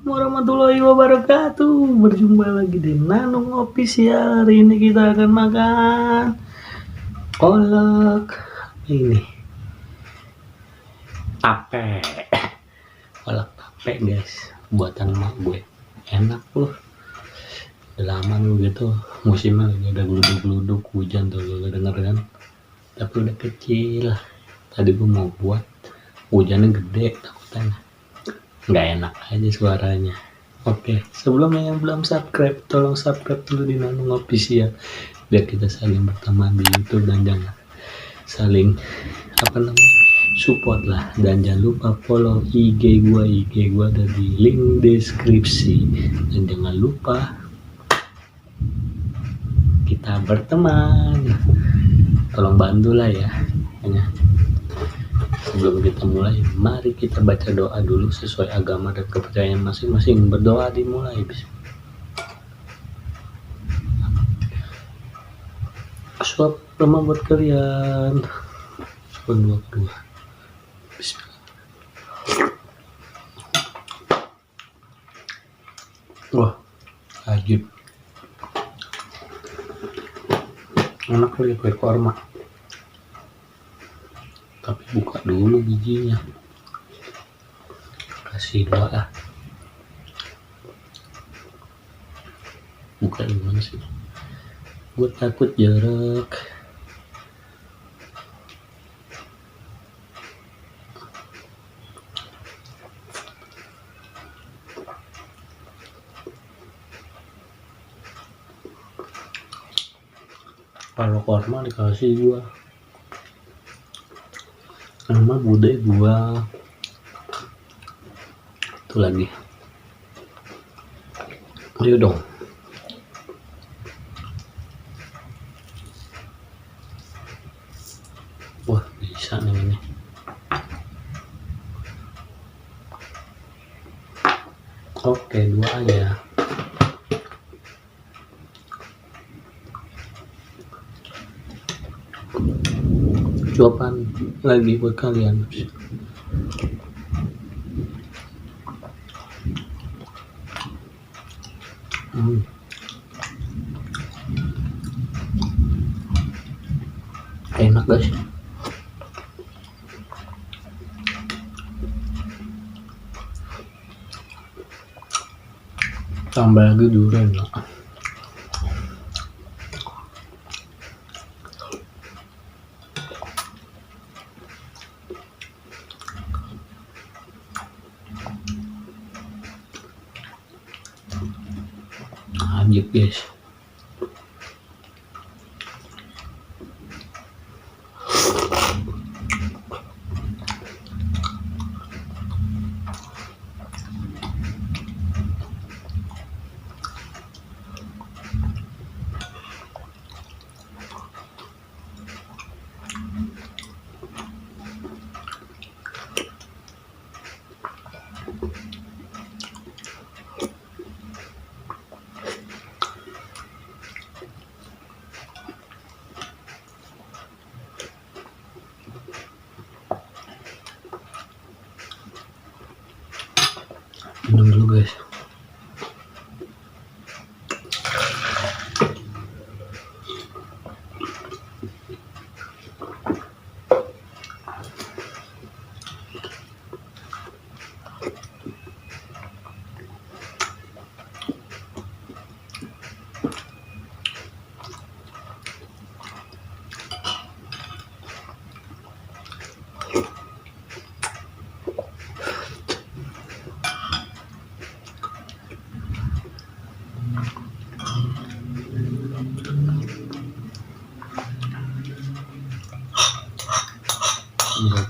warahmatullahi wabarakatuh. Berjumpa lagi di Nanung Official. Hari ini kita akan makan kolak ini tape. Kolak tape guys, buatan mak gue. Enak loh. Udah lama gitu musimnya lagi ada geluduk-geluduk hujan tuh, lo denger kan? Tapi udah kecil. Tadi gue mau buat, hujannya gede takutnya nggak enak aja suaranya. Oke, sebelumnya yang belum subscribe, tolong subscribe dulu di Nanung Official biar kita saling berteman di YouTube dan jangan saling support lah. Dan jangan lupa follow IG gua ada di link deskripsi. Dan jangan lupa kita berteman, tolong bantulah ya. Sebelum kita mulai, mari kita baca doa dulu sesuai agama dan kepercayaan masing-masing. Berdoa dimulai. Suap lemah buat kalian. Kedua. Bismillah. Wah, ajib. Enak lagi kue korma. Tapi buka dulu bijinya, kasih dua lah. Buka gimana sih, gue takut jarak. Kalau korma dikasih gua nama bude gua itu lagi. Ayo dong. Wah, bisa nih ini. Oke, dua aja. Suapan lagi buat kalian. Enak guys. Tambah lagi durian lah. Ajib guys. Minum dulu guys.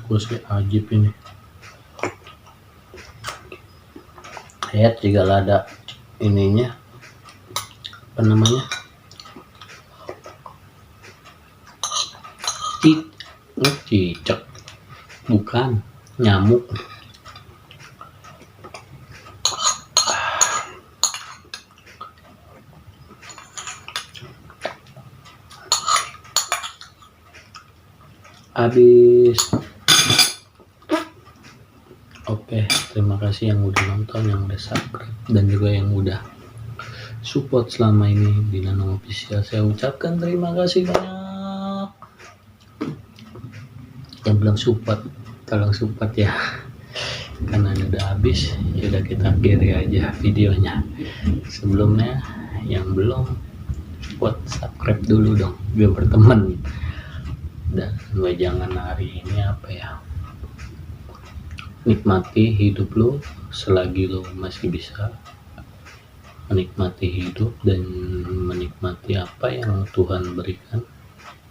Bagus kayak ajib ini. Lihat juga ada ininya, apa namanya, cicak, bukan nyamuk. Habis. Oke. Oke, terima kasih yang udah nonton, yang udah subscribe, dan juga yang udah support selama ini di Nano Official. Saya ucapkan terima kasih banyak. Yang belum support, tolong support ya, karena udah habis. Ya udah, kita akhiri aja videonya. Sebelumnya yang belum support, subscribe dulu dong biar berteman. Dan gue jangan hari ini apa ya, nikmati hidup lo selagi lo masih bisa menikmati hidup dan menikmati apa yang Tuhan berikan.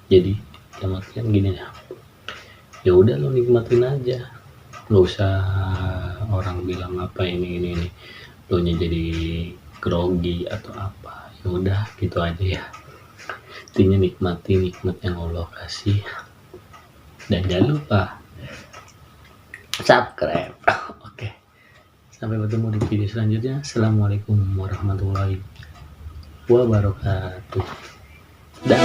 Jadi dalam artian gini ya udah lo nikmatin aja, nggak usah orang bilang apa ini lo nya jadi grogi atau apa. Ya udah gitu aja ya, intinya nikmati nikmat yang Allah kasih. Dan jangan lupa subscribe. Oke, sampai bertemu di video selanjutnya. Assalamualaikum warahmatullahi wabarakatuh. Dah.